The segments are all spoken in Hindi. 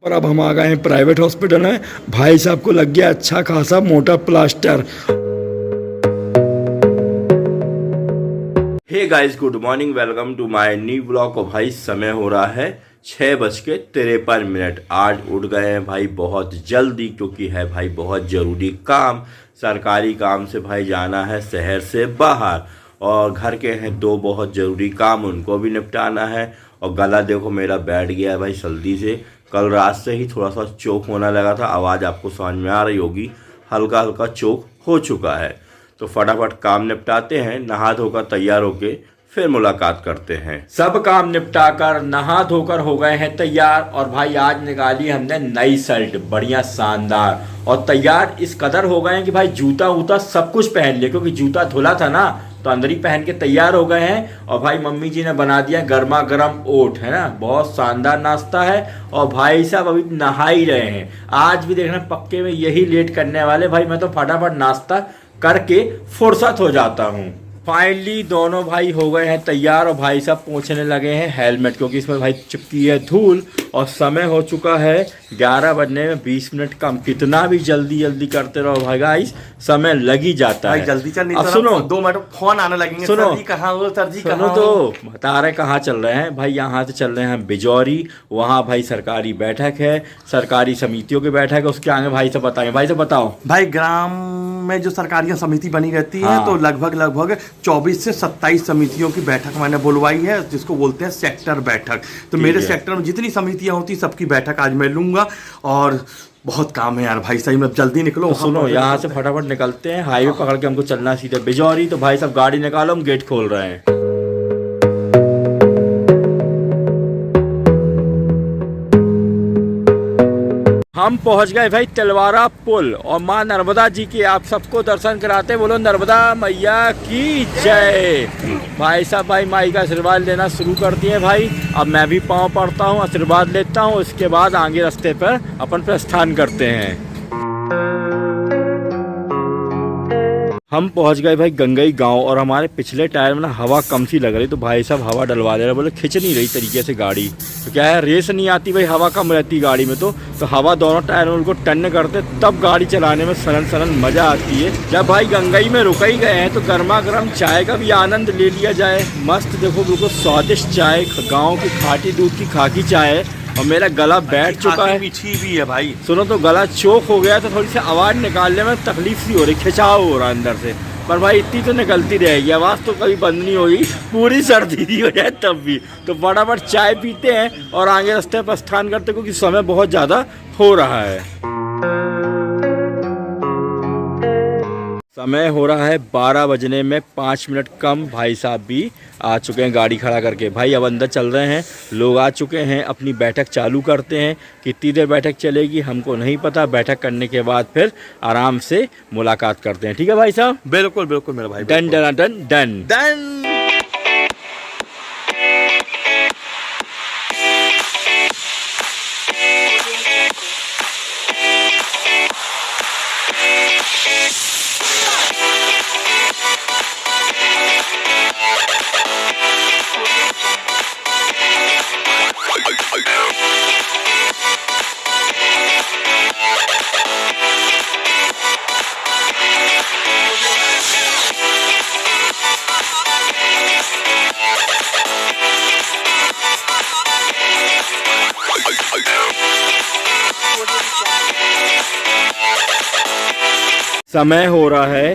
और अब हम आ गए हैं प्राइवेट हॉस्पिटल में। भाई साहब को लग गया अच्छा खासा मोटा plaster. Hey guys, good morning, welcome to my new blog. और भाई समय हो रहा है 6:53। आज उठ गए हैं भाई बहुत जल्दी, क्योंकि है भाई बहुत ज़रूरी काम। सरकारी काम से भाई जाना है शहर से बाहर, और घर के हैं दो बहुत ज़रूरी काम, उनको भी निपटाना है। और गला देखो मेरा बैठ गया है भाई जल्दी से। कल रात से ही थोड़ा सा चोक होने लगा था, आवाज़ आपको समझ में आ रही होगी, हल्का हल्का चोक हो चुका है। तो फटाफट काम निपटाते हैं, नहा धोकर तैयार होके फिर मुलाकात करते हैं। सब काम निपटाकर नहा धोकर हो गए हैं तैयार। और भाई आज निकाली हमने नई शर्ट, बढ़िया शानदार। और तैयार इस कदर हो गए हैं कि भाई जूता वूता सब कुछ पहन लिया, क्योंकि जूता धुला था ना, तो अंदर ही पहन के तैयार हो गए हैं। और भाई मम्मी जी ने बना दिया गर्मा गर्म ओट, है ना, बहुत शानदार नाश्ता है। और भाई साहब अभी नहा ही रहे हैं। आज भी देखना पक्के में यही लेट करने वाले। भाई मैं तो फटाफट नाश्ता करके फुर्सत हो जाता हूँ। फाइनली दोनों भाई हो गए हैं तैयार। और भाई साहब पोंछने लगे हैं हेलमेट, क्योंकि इसमें भाई चिपकी है धूल। और समय हो चुका है 11 बजने में 20 मिनट कम। कितना भी जल्दी जल्दी करते रहो भाई गाइस, समय लग ही जाता है। जल्दी चल, नहीं अब तो सुनो, 2 मिनट फोन आने लगेंगे। सुनो, सर जी कहाँ हो, सर जी सुनो कहाँ तो हो? बता रहे कहाँ चल रहे हैं भाई। यहाँ से चल रहे हैं बिजौरी, वहाँ भाई सरकारी बैठक है, सरकारी समितियों की बैठक है। उसके आगे भाई से बताएं, भाई से बताओ। भाई ग्राम में जो सरकारी समिति बनी रहती है, हाँ। तो लगभग 24 से 27 समितियों की बैठक मैंने बुलवाई है, जिसको बोलते हैं सेक्टर बैठक। तो मेरे है। सेक्टर में जितनी समितियां होती सबकी बैठक आज मैं लूंगा। और बहुत काम है यार भाई, सही में जल्दी निकलो। तो सुनो, यहाँ से फटाफट निकलते हैं, हाईवे पकड़ के हमको चलना है सीधे बिजौरी। तो भाई सब गाड़ी निकालो, हम गेट खोल रहे हैं। हम पहुंच गए भाई तलवारा पुल, और माँ नर्मदा जी के आप सबको दर्शन कराते। बोलो नर्मदा मैया की जय। भाई साहब भाई माई का आशीर्वाद लेना शुरू कर दिए भाई। अब मैं भी पाँव पड़ता हूँ, आशीर्वाद लेता हूँ। इसके बाद आगे रास्ते पर अपन प्रस्थान करते हैं। हम पहुंच गए भाई गंगई गांव, और हमारे पिछले टायर में ना हवा कम सी लग रही। तो भाई साहब हवा डलवा दे रहे, बोले खिंच नहीं रही तरीके से गाड़ी। तो क्या है, रेस नहीं आती भाई, हवा कम रहती गाड़ी में। तो हवा दोनों टायर में उनको टर्न करते, तब गाड़ी चलाने में सनन सनन मजा आती है। जब भाई गंगई में रुक ही गए हैं, तो गर्मा गर्म चाय का भी आनंद ले लिया जाए। मस्त देखो, बिल्कुल स्वादिष्ट चाय, गाँव की खाटी दूध की खाकी चाय है। और मेरा गला बैठ चुका है, मीठी भी है भाई। सुनो तो गला चोक हो गया, तो थोड़ी सी आवाज़ निकालने में तकलीफ सी हो रही, खिंचाव हो रहा है अंदर से। पर भाई इतनी तो निकलती रहेगी, आवाज़ तो कभी बंद नहीं होगी, पूरी सर्दी ही हो जाए तब भी। तो फटाफट चाय पीते हैं और आगे रास्ते पर प्रस्थान करते, क्योंकि समय बहुत ज़्यादा हो रहा है। समय हो रहा है 12 बजने में 5 मिनट कम। भाई साहब भी आ चुके हैं गाड़ी खड़ा करके। भाई अब अंदर चल रहे हैं, लोग आ चुके हैं, अपनी बैठक चालू करते हैं। कितनी देर बैठक चलेगी हमको नहीं पता। बैठक करने के बाद फिर आराम से मुलाकात करते हैं। ठीक है भाई साहब? बिल्कुल बिल्कुल मेरा भाई। Done done done done done. समय हो रहा है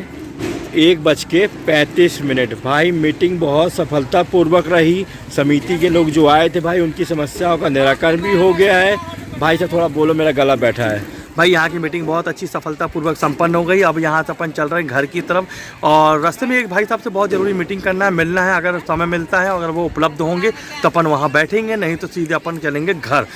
1:35। भाई मीटिंग बहुत सफलतापूर्वक रही। समिति के लोग जो आए थे भाई, उनकी समस्याओं का निराकरण भी हो गया है। भाई से थोड़ा बोलो, मेरा गला बैठा है। भाई यहाँ की मीटिंग बहुत अच्छी सफलतापूर्वक संपन्न हो गई। अब यहाँ से अपन चल रहे हैं घर की तरफ, और रास्ते में एक भाई साहब से बहुत ज़रूरी मीटिंग करना है, मिलना है। अगर समय मिलता है, अगर वो उपलब्ध होंगे तो अपन वहाँ बैठेंगे, नहीं तो सीधे अपन चलेंगे घर।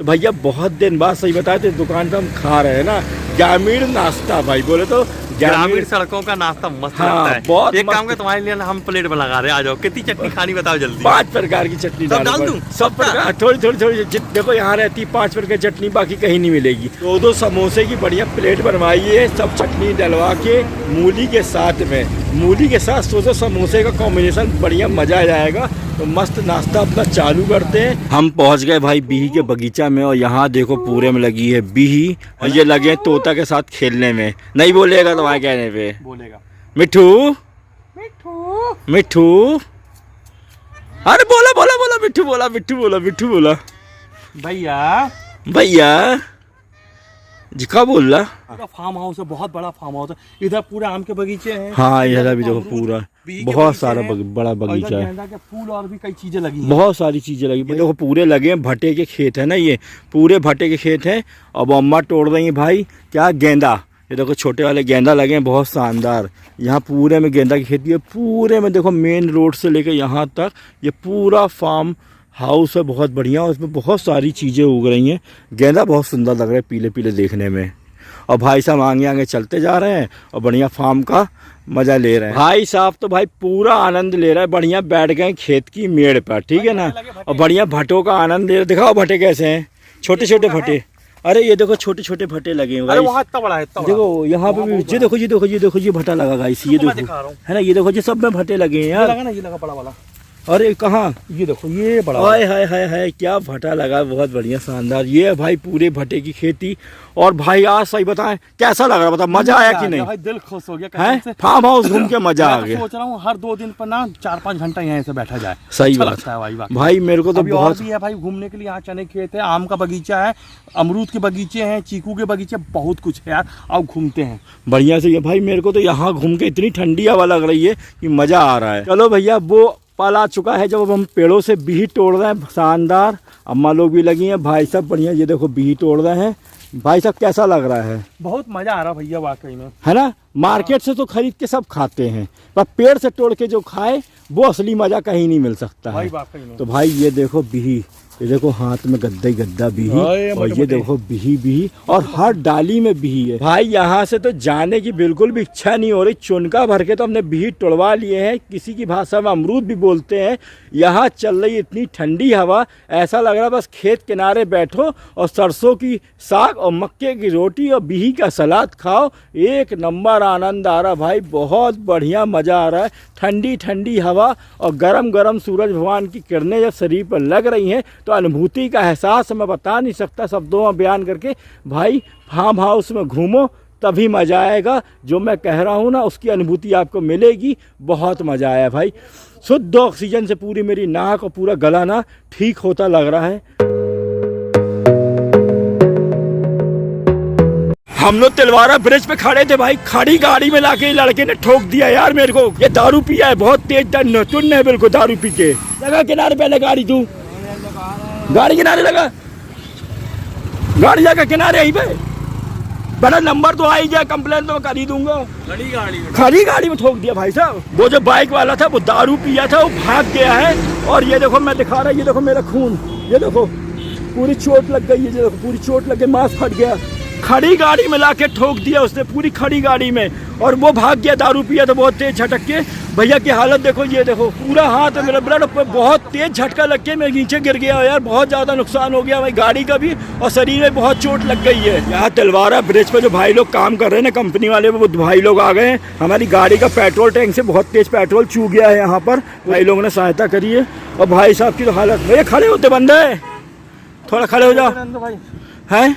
भैया बहुत दिन बाद सही बताए तो दुकान पे हम खा रहे हैं ना ग्रामीण नाश्ता भाई, बोले तो ग्रामीण सड़कों का नाश्ता मस्त हाँ, लगता है। बहुत एक मस्त। काम कर, तुम्हारे लिए ना हम प्लेट बना रहे हैं, आ जाओ। कितनी चटनी खानी बताओ जल्दी। 5 प्रकार की चटनी सब डाल पड़े। दूं? सब प्रकार, थोड़ी थोड़ी थोड़ी देखो यहाँ रहती 5 प्रकार की चटनी, बाकी कहीं नहीं मिलेगी। 2 समोसे की बढ़िया प्लेट बनवाई है, सब चटनी डलवा के मूली के साथ में, मूली के साथ सोचो समोसे का कॉम्बिनेशन बढ़िया मजा आ जाएगा। तो मस्त नाश्ता अपना चालू करते हैं। हम पहुंच गए भाई बिही के बगीचा में, और यहाँ देखो पूरे में लगी है बिही, और ये लगे हैं तोता के साथ खेलने में। नहीं बोलेगा तुम्हारे कहने पे, बोलेगा मिठू मिठू, अरे बोला बोला बोला मिठू बोला, मिठू बोला, मिठू बोला। भैया। भैया जी क्या बोल रहा? पूरा फार्म हाउस है, बहुत बड़ा फार्म हाउस है। इधर पूरे आम के बगीचे हैं। हाँ इधर भी देखो पूरा बिही के बहुत बगीचे सारा हैं। बड़ा और बगीचा इधर है, गेंदा के फूल और भी कई चीजें लगी हैं। बहुत सारी चीजें लगी। देखो पूरे लगे हैं, भट्टे के खेत है ना, ये पूरे भट्टे के खेत हैं। अब अम्मा तोड़ रही हैं भाई क्या गेंदा, ये देखो छोटे वाले गेंदा लगे हैं बहुत शानदार। यहाँ पूरे में गेंदा की खेती है, पूरे में देखो मेन रोड से लेकर यहाँ तक ये पूरा फार्म हाउस है, बहुत बढ़िया। और उसमें बहुत सारी चीज़ें उग रही हैं। गेंदा बहुत सुंदर लग रहा है पीले पीले देखने में। और भाई साहब आगे आगे चलते जा रहे हैं और बढ़िया फार्म का मजा ले रहे हैं। भाई साहब तो भाई पूरा आनंद ले रहा है, बढ़िया बैठ गए खेत की मेड़ पर, ठीक है ना, और बढ़िया भट्टों का आनंद ले रहे। दिखाओ भट्टे कैसे हैं, छोटे छोटे भट्टे। अरे ये देखो छोटे छोटे भट्टे लगे हैं। अरे वहाँ इतना बड़ा है, इतना बड़ा। देखो यहाँ पे भी ये देखो, ये देखो, ये देखो, ये भट्टा लगा गाइस, ये मैं देखो दिखा रहा हूँ। है ना, ये देखो ये सब में भट्टे लगे हैं ये यार। लगा ना, ये लगा बड़ा वाला। अरे कहाँ, ये देखो ये बड़ा वाला। हाय हाय हाय हाय क्या भट्टा लगा, बहुत बढ़िया शानदार। ये है भाई पूरे भट्टे की खेती। और भाई आज सही बताएं कैसा लग रहा, बता मजा आया कि नहीं? भाई दिल खुश हो गया है कसम से। फार्म हाउस घूम के मजा आ मैं तो गया। सोच रहा हूँ हर 2 दिन पर ना 4-5 घंटा यहाँ से बैठा जाए। सही अच्छा बात लगता है भाई। भाई मेरे को तो अभी और बहुत भी है भाई घूमने के लिए। यहाँ चने खेत है, आम का बगीचा है, अमरूद के बगीचे हैं, चीकू के बगीचे, बहुत कुछ है यार। आओ घूमते हैं बढ़िया से। ये भाई मेरे को तो यहाँ घूम के इतनी ठंडी हवा लग रही है कि मजा आ रहा है। चलो भैया वो पल आ चुका है जब हम पेड़ों से बिही तोड़ रहे हैं, शानदार। अम्मा लोग भी लगी हैं, भाई साहब बढ़िया, ये देखो बिही तोड़ रहे हैं। भाई साहब कैसा लग रहा है? बहुत मजा आ रहा भैया वाकई में, है ना। मार्केट से तो खरीद के सब खाते हैं, पर पेड़ से तोड़ के जो खाए वो असली मजा कहीं नहीं मिल सकता भाई है। वाकई में। तो भाई ये देखो बिही, ये देखो हाथ में गद्दा ही गद्दा बिही, हाय, और मोटे ये मोटे। देखो बिही बिही, और हर डाली में बिही है। भाई यहाँ से तो जाने की बिल्कुल भी इच्छा नहीं हो रही। चुनका भर के तो हमने बिही तोड़वा लिए हैं, किसी की भाषा में अमरूद भी बोलते हैं। यहाँ चल रही इतनी ठंडी हवा, ऐसा लग रहा है बस खेत किनारे बैठो और सरसों की साग और मक्के की रोटी और बिही का सलाद खाओ। एक नंबर आनंद आ रहा भाई, बहुत बढ़िया मज़ा आ रहा है। ठंडी ठंडी हवा और गरम गरम सूरज भगवान की किरणें जब शरीर पर लग रही हैं तो अनुभूति का एहसास मैं बता नहीं सकता शब्दों में बयान करके। भाई फार्म हाउस में घूमो तभी मज़ा आएगा, जो मैं कह रहा हूँ ना उसकी अनुभूति आपको मिलेगी। बहुत मज़ा आया भाई, शुद्ध ऑक्सीजन से पूरी मेरी नाक और पूरा गला ना ठीक होता लग रहा है। हम लोग तिलवारा ब्रिज पे खड़े थे भाई, खड़ी गाड़ी में लाके लड़के ने ठोक दिया यार मेरे को। ये दारू पिया है, बहुत तेज नचुन है बिल्कुल दारू पी के। लगा किनारे पहले गाड़ी, तू गाड़ी किनारे लगा, गाड़ी लगा किनारे यहीं पे। बड़ा नंबर तो आ ही गया, कंप्लेन तो मैं कर ही दूंगा। खड़ी गाड़ी में ठोक दिया भाई साहब। वो जो बाइक वाला था वो दारू पिया था, वो भाग गया है। और ये देखो मैं दिखा रहा, ये देखो मेरा खून, ये देखो पूरी चोट लग गई है, ये देखो पूरी चोट लग गई, मांस फट गया। खड़ी गाड़ी में लाके ठोक दिया उसने, पूरी खड़ी गाड़ी में, और वो भाग गया, दारू पिया तो बहुत तेज झटक के। भैया की हालत देखो, ये देखो पूरा हाथ है मेरा, ब्लड बहुत तेज झटका लग के मैं नीचे गिर गया यार। बहुत ज़्यादा नुकसान हो गया भाई, गाड़ी का भी और शरीर में बहुत चोट लग गई है। यहाँ तिलवारा ब्रिज पे जो भाई लोग काम कर रहे हैं ना कंपनी वाले, वो भाई लोग आ गए हैं। हमारी गाड़ी का पेट्रोल टैंक से बहुत तेज पेट्रोल चूक गया है यहाँ पर, भाई लोगों ने सहायता करी है। और भाई साहब की तो हालत, भैया खड़े होते बंद है, थोड़ा खड़े हो जाओ। हैं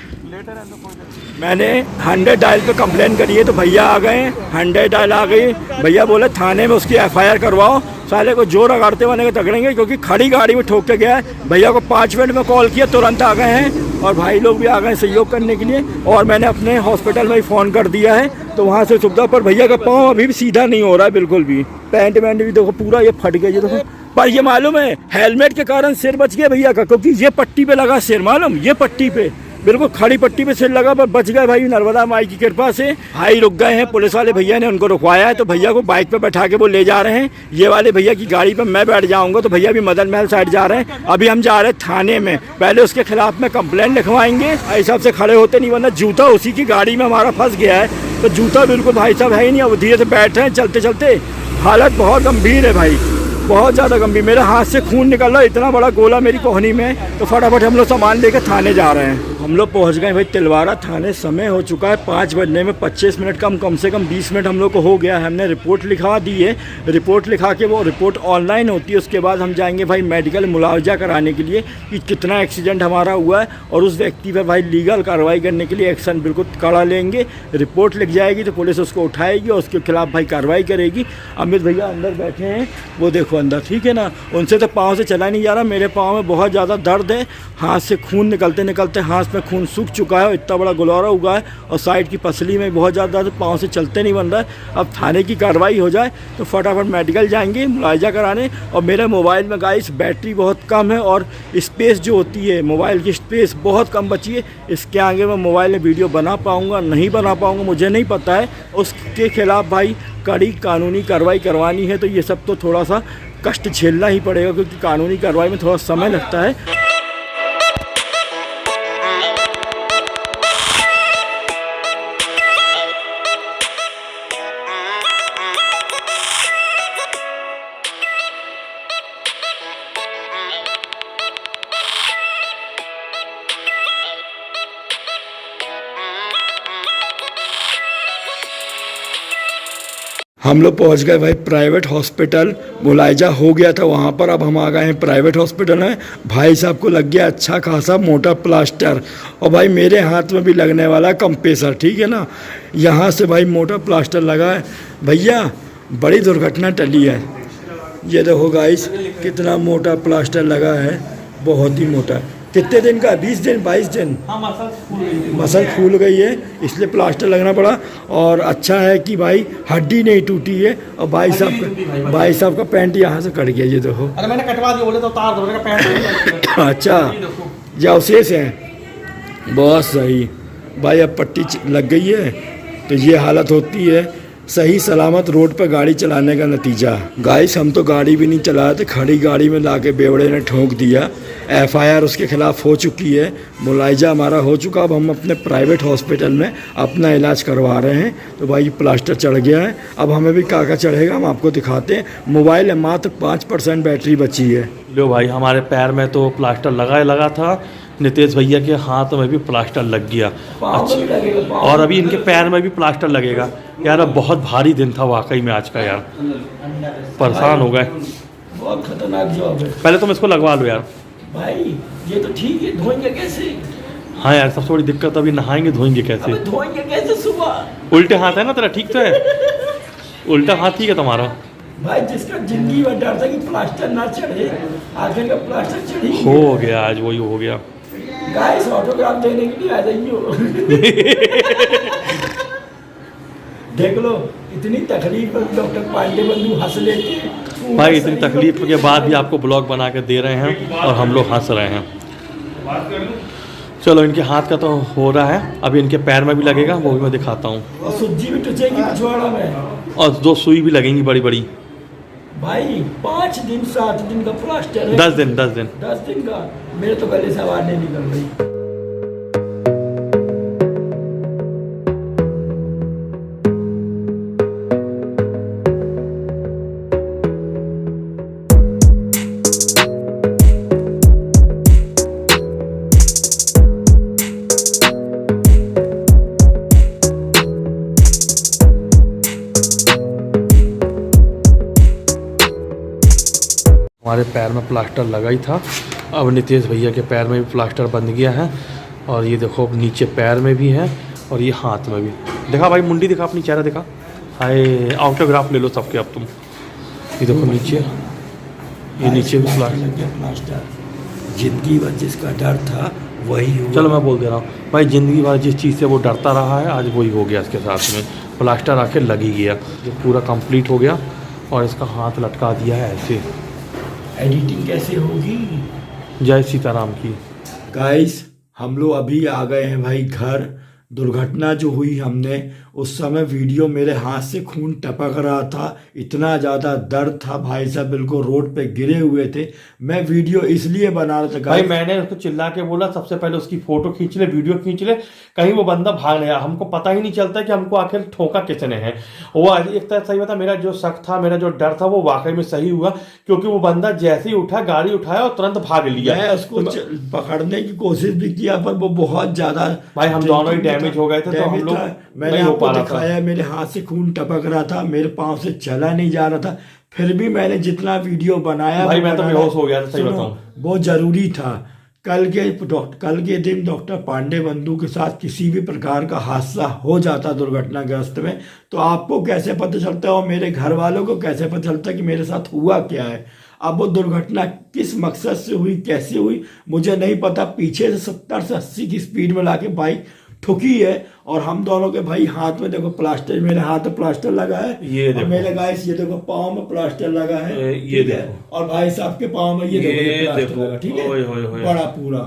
मैंने 100 डायल पे कंप्लेन करी है तो भैया आ गए, 100 डायल आ गई। भैया बोले थाने में उसकी FIR करवाओ, साले को जो रगाड़ते वाले को तगड़ेंगे, क्योंकि खड़ी गाड़ी में ठोक के गया है। भैया को 5 मिनट में कॉल किया, तुरंत आ गए हैं। और भाई लोग भी आ गए सहयोग करने के लिए। और मैंने अपने हॉस्पिटल में ही फ़ोन कर दिया है, तो वहाँ से सुविधा। पर भैया का पाँव अभी भी सीधा नहीं हो रहा है बिल्कुल भी, पैंट वैंट भी देखो पूरा ये फट गया, ये देखो। पर ये मालूम है हेलमेट के कारण सिर बच गया भैया का, क्योंकि ये पट्टी पे लगा सिर, मालूम, ये पट्टी पे बिल्कुल खड़ी पट्टी पे सिर लगा पर बच गए भाई नर्मदा माई की कृपा से। भाई रुक गए हैं, पुलिस वाले भैया ने उनको रुकवाया है तो भैया को बाइक पे बैठा के वो ले जा रहे हैं। ये वाले भैया की गाड़ी पे मैं बैठ जाऊंगा तो भैया भी मदन महल साइड जा रहे हैं। अभी हम जा रहे हैं थाने में, पहले उसके खिलाफ में कंप्लेंट लिखवाएंगे। भाई साहब से खड़े होते नहीं वरना जूता उसी की गाड़ी में हमारा फंस गया है, तो जूता बिल्कुल भाई साहब है ही नहीं। अब धीरे से बैठ रहे हैं, चलते चलते हालत बहुत गंभीर है भाई, बहुत ज़्यादा गंभीर। मेरे हाथ से खून निकल रहा है, इतना बड़ा गोला मेरी कोहनी में। तो फटाफट हम लोग सामान लेकर थाने जा रहे हैं। हम लोग पहुंच गए भाई तिलवारा थाने। समय हो चुका है 5 बजने में 25 मिनट कम से कम 20 मिनट हम लोग को हो गया है। हमने रिपोर्ट लिखा दी है, रिपोर्ट लिखा के वो रिपोर्ट ऑनलाइन होती है। उसके बाद हम जाएंगे भाई मेडिकल मुआवजा कराने के लिए कि कितना एक्सीडेंट हमारा हुआ है, और उस व्यक्ति पर भाई लीगल कार्रवाई करने के लिए एक्शन बिल्कुल कड़ा लेंगे। रिपोर्ट लिख जाएगी तो पुलिस उसको उठाएगी और उसके खिलाफ भाई कार्रवाई करेगी। अमित भैया अंदर बैठे हैं, वो देखो अंदर, ठीक है ना। उनसे तो पाँव से चला नहीं जा रहा, मेरे पाँव में बहुत ज़्यादा दर्द है। हाथ से खून निकलते निकलते हाथ में खून सूख चुका है, इतना बड़ा गुलारा हुआ है, और साइड की पसली में बहुत ज़्यादा दर्द, पाँव से चलते नहीं बन रहा है। अब थाने की कार्रवाई हो जाए तो फटाफट मेडिकल जाएंगे मुआवजा कराने। और मेरे मोबाइल में गाइस बैटरी बहुत कम है और स्पेस जो होती है मोबाइल की स्पेस बहुत कम बची है। इसके आगे मैं मोबाइल में वीडियो बना पाऊँगा नहीं बना पाऊँगा मुझे नहीं पता है। उसके खिलाफ भाई कड़ी कानूनी कार्रवाई करवानी है, तो ये सब तो थोड़ा सा कष्ट झेलना ही पड़ेगा क्योंकि कानूनी कार्रवाई में थोड़ा समय लगता है। हम लोग पहुंच गए भाई प्राइवेट हॉस्पिटल, मुआवजा हो गया था वहाँ पर। अब हम आ गए हैं प्राइवेट हॉस्पिटल में। भाई साहब को लग गया अच्छा खासा मोटा प्लास्टर, और भाई मेरे हाथ में भी लगने वाला कंप्रेसर, ठीक है ना। यहाँ से भाई मोटा प्लास्टर लगा है। भैया बड़ी दुर्घटना टली है, ये देखो गाइस कितना मोटा प्लास्टर लगा है, बहुत ही मोटा। कितने दिन का? 20 दिन 22 दिन। हाँ, मसल फूल गई है इसलिए प्लास्टर लगना पड़ा। और अच्छा है कि भाई हड्डी नहीं टूटी है। और भाई साहब का पैंट यहाँ से कट गया, ये देखो। अरे मैंने कटवा दिया, बोले तो तार दो, मेरा पैंट अच्छा या अवशेष है, बहुत सही भाई। अब पट्टी लग गई है तो ये हालत होती है सही सलामत रोड पर गाड़ी चलाने का नतीजा। गाइस हम तो गाड़ी भी नहीं चला रहे थे, खड़ी गाड़ी में लाके बेवड़े ने ठोक दिया। FIR उसके खिलाफ हो चुकी है, मुआवजा हमारा हो चुका। अब हम अपने प्राइवेट हॉस्पिटल में अपना इलाज करवा रहे हैं। तो भाई प्लास्टर चढ़ गया है, अब हमें भी क्या चढ़ेगा हम आपको दिखाते हैं। मोबाइल है मात्र 5% बैटरी बची है। लो भाई हमारे पैर में तो प्लास्टर लगा था, नितेश भैया के हाथ में भी प्लास्टर लग गया। अच्छा, और अभी इनके पैर में भी प्लास्टर लगेगा। यार अब बहुत भारी दिन था वाकई में आज का, यार परेशान हो गए। बहुत खतरनाक जॉब है। पहले तुम इसको लगवा लो यार। भाई ये तो ठीक है, धोएंगे कैसे? हाँ यार सबसे बड़ी दिक्कत, अभी नहाएंगे धोएंगे कैसे? धोएंगे कैसे सुबह? उल्टे हाथ है ना तेरा, ठीक तो है? उल्टा हाथ ठीक है तुम्हारा भाई। जिसका जिंदगी में डर था कि प्लास्टर ना चढ़े, आखिर का प्लास्टर चढ़ी हो गया, आज वही हो गया। गाइस ऑटोग्राफ देने के लिए आ जाइए। देख लो इतनी तकलीफ में डॉक्टर पांडे बंधु हंस लेते भाई, इतनी तकलीफ के बाद भी आपको ब्लॉग बना के दे रहे हैं और हम लोग हंस रहे हैं। चलो इनके हाथ का तो हो रहा है, अभी इनके पैर में भी लगेगा, वो भी मैं दिखाता हूँ। और सूजी भी टुचेगी पिछवाड़ा में, और 2 सुई भी लगेंगी बड़ी बड़ी। भाई 5 दिन 7 दिन का प्लास्टर है। 10 दिन 10 दिन का। मेरे तो गले से आवाज नहीं निकल रही। हमारे पैर में प्लास्टर लगा ही था, अब नितेश भैया के पैर में भी प्लास्टर बंध गया है। और ये देखो अब नीचे पैर में भी है और ये हाथ में भी। दिखा भाई मुंडी दिखा, अपनी चेहरा दिखा। हाय ऑटोग्राफ ले लो सबके अब तुम। ये देखो नीचे, ये नीचे भी प्लास्टर। जिंदगी भर जिसका डर था वही हुआ। चलो मैं बोल दे रहा हूँ भाई, ज़िंदगी भर जिस चीज़ से वो डरता रहा है आज वही हो गया। इसके साथ में प्लास्टर आके लग ही गया, ये पूरा कंप्लीट हो गया। और इसका हाथ लटका दिया है ऐसे। एडिटिंग कैसे होगी? जय सीताराम की। गाइस हम लोग अभी आ गए हैं भाई घर। दुर्घटना जो हुई हमने उस समय वीडियो मेरे हाथ से खून टपक रहा था, इतना ज़्यादा दर्द था भाई साहब, बिल्कुल रोड पे गिरे हुए थे। मैं वीडियो इसलिए बना रहा था भाई, मैंने उसको चिल्ला के बोला सबसे पहले उसकी फोटो खींच ले, वीडियो खींच ले, कहीं वो बंदा भाग नहीं। हमको पता ही नहीं चलता कि हमको आखिर ठोका किसने है। वो एक तरह सही बता, मेरा जो शक था, मेरा जो डर था, वो वाकई में सही हुआ, क्योंकि वो बंदा जैसे ही उठा, गाड़ी उठाया और तुरंत भाग लिया। मैं उसको पकड़ने की कोशिश भी किया पर वो बहुत ज्यादा, भाई हम दोनों ही डैमेज हो गए थे, तो हम लोग मैंने आपको दिखाया, मेरे हाथ से खून टपक रहा था, मेरे पांव से चला नहीं जा रहा था, फिर भी मैंने जितना वीडियो बनाया भाई मैं तो बेहोश हो गया था, सही बताऊं। वो जरूरी था। कल के दिन डॉक्टर पांडे बंधु के साथ किसी भी प्रकार का हादसा हो जाता दुर्घटनाग्रस्त में, तो आपको कैसे पता चलता है और मेरे घर वालों को कैसे पता चलता है कि मेरे साथ हुआ क्या है। अब वो दुर्घटना किस मकसद से हुई, कैसे हुई, मुझे नहीं पता। पीछे से 70 से 80 की स्पीड में लाके बाइक ठुकी है और हम दोनों के भाई हाथ में देखो प्लास्टर, मेरे हाथ में प्लास्टर लगा है, ये देखो, मेरे गाइस ये देखो पाँव में प्लास्टर लगा है, ये देखो, और भाई साहब के पाँव में ये देखो प्लास्टर लगा, ठीक है, बड़ा पूरा।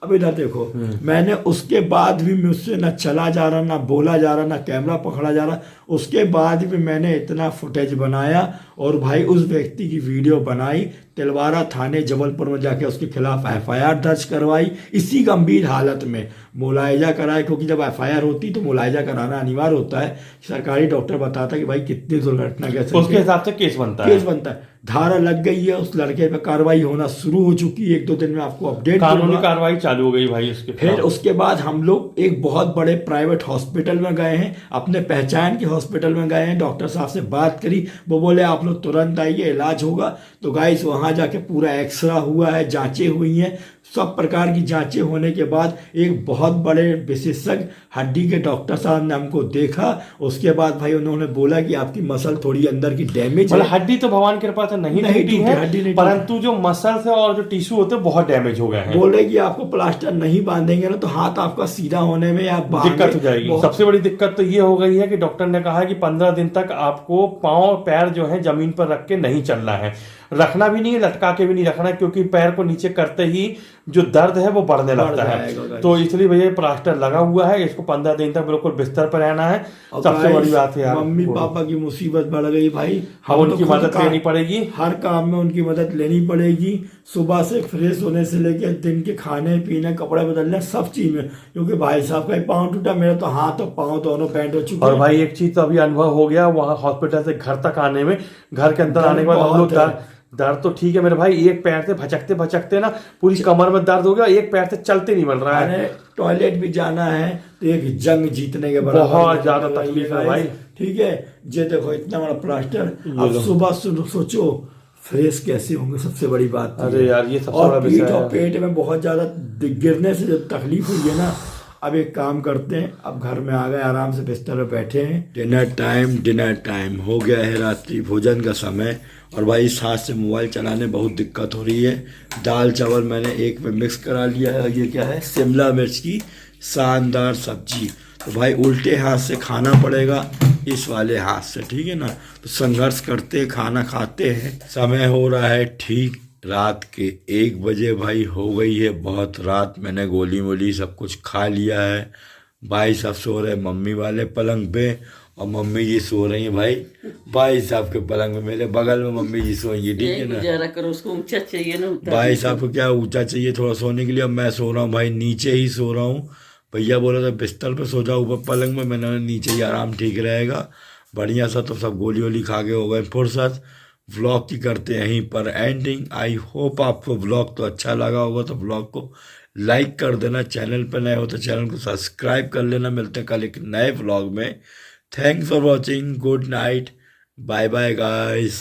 अब इधर देखो, मैंने उसके बाद भी मुझसे ना चला जा रहा, ना बोला जा रहा, ना कैमरा पकड़ा जा रहा, उसके बाद भी मैंने इतना फुटेज बनाया और भाई उस व्यक्ति की वीडियो बनाई, तिलवारा थाने जबलपुर में जाके उसके खिलाफ एफआईआर दर्ज करवाई, इसी गंभीर हालत में मुलायजा कराया, क्योंकि जब एफआईआर होती तो मुलायजा कराना अनिवार्य होता है। सरकारी डॉक्टर बताता कि भाई कितनी दुर्घटना कैसे, उसके हिसाब से केस बनता है। धारा लग गई है, उस लड़के पे कार्रवाई होना शुरू हो चुकी है, 1-2 दिन में आपको अपडेट, कानूनी कार्रवाई चालू हो गई भाई उसके। फिर उसके बाद हम लोग एक बहुत बड़े प्राइवेट हॉस्पिटल में गए हैं, अपने पहचान के हॉस्पिटल में गए हैं, डॉक्टर साहब से बात करी, वो बोले आप लोग तुरंत आइए, इलाज होगा। तो गाइस वहां जाके पूरा एक्सरा हुआ है, जांचें हुई हैं, सब प्रकार की जांचें होने के बाद एक बहुत बड़े विशेषज्ञ हड्डी के डॉक्टर साहब ने हमको देखा। उसके बाद भाई उन्होंने बोला कि आपकी मसल थोड़ी अंदर की डैमेज है। हड्डी तो भगवान की कृपा से नहीं टूटी है, परंतु जो मसल्स है और जो टिश्यू होते हैं बहुत डैमेज हो गए हैं। बोले कि आपको प्लास्टर नहीं बांधेंगे ना तो हाथ आपका सीधा होने में दिक्कत हो जाएगी। सबसे बड़ी दिक्कत तो ये हो गई है कि डॉक्टर ने कहा कि 15 दिन तक आपको पांव पैर जो है जमीन पर रख के नहीं चलना है, रखना भी नहीं है, लटका के भी नहीं रखना है, क्योंकि पैर को नीचे करते ही जो दर्द है वो बढ़ने लगता है। तो इसलिए भैया प्लास्टर लगा हुआ है, इसको 15 दिन तक बिल्कुल बिस्तर पर रहना है। सबसे बड़ी बात है यार, मम्मी पापा की मुसीबत बढ़ गई भाई, हम उनकी मदद लेनी पड़ेगी, हर काम में उनकी मदद लेनी पड़ेगी, सुबह से फ्रेश होने से लेकर दिन के खाने पीने, कपड़े बदलने, सब चीज में। क्योंकि भाई साहब का पाँव टूटा, मेरा तो हाथ और पाँव दोनों बैंड हो चुके। और भाई एक चीज तो अभी अनुभव हो गया, वहां हॉस्पिटल से घर तक आने में, घर के अंदर आने के बाद हम लोग दर्द तो ठीक है मेरे भाई, एक पैर से भचकते भचकते ना पूरी कमर में दर्द हो गया, एक पैर से चलते नहीं बन रहा है, टॉयलेट भी जाना है तो एक जंग जीतने के बराबर, बहुत ज्यादा तकलीफ है भाई। ठीक है, ये देखो इतना बड़ा प्लास्टर, अब सुबह सोचो फ्रेश कैसे होंगे, सबसे बड़ी बात। अरे यार ये सबसे बड़ा विषय है। और पेट में बहुत ज्यादा गिरने से जब तकलीफ हुई है ना, अब एक काम करते हैं, अब घर में आ गए, आराम से बिस्तर पे बैठे हैं, डिनर टाइम हो गया है, रात्रि भोजन का समय। और भाई इस हाथ से मोबाइल चलाने बहुत दिक्कत हो रही है। दाल चावल मैंने एक में मिक्स करा लिया है, और ये क्या है, शिमला मिर्च की शानदार सब्जी। तो भाई उल्टे हाथ से खाना पड़ेगा, इस वाले हाथ से, ठीक है ना। तो संघर्ष करते खाना खाते हैं। समय हो रहा है ठीक रात के 1 बजे भाई, हो गई है बहुत रात। मैंने गोली वोली सब कुछ खा लिया है। भाई साहब सो रहे मम्मी वाले पलंग पे, और मम्मी जी सो रही हैं भाई साहब के पलंग में, मेरे बगल में मम्मी जी सोएंगी, ठीक है ना। गुजारा करो, उसको ऊंचा चाहिए ना, भाई साहब को क्या ऊंचा चाहिए थोड़ा सोने के लिए। अब मैं सो रहा हूँ भाई, नीचे ही सो रहा हूँ। भैया बोला था बिस्तर पे सो जाओ, ऊपर पलंग में, मैंने नीचे ही आराम ठीक रहेगा बढ़िया सा। तो सब गोली वोली खा के हो गए फुर्सत। व्लॉग की करते हैं यहीं पर एंडिंग। आई होप आपको व्लॉग तो अच्छा लगा होगा, तो व्लॉग को लाइक कर देना, चैनल पर नए हो तो चैनल को सब्सक्राइब कर लेना। मिलते हैं कल एक नए व्लॉग में। Thanks for watching, good night, bye bye guys.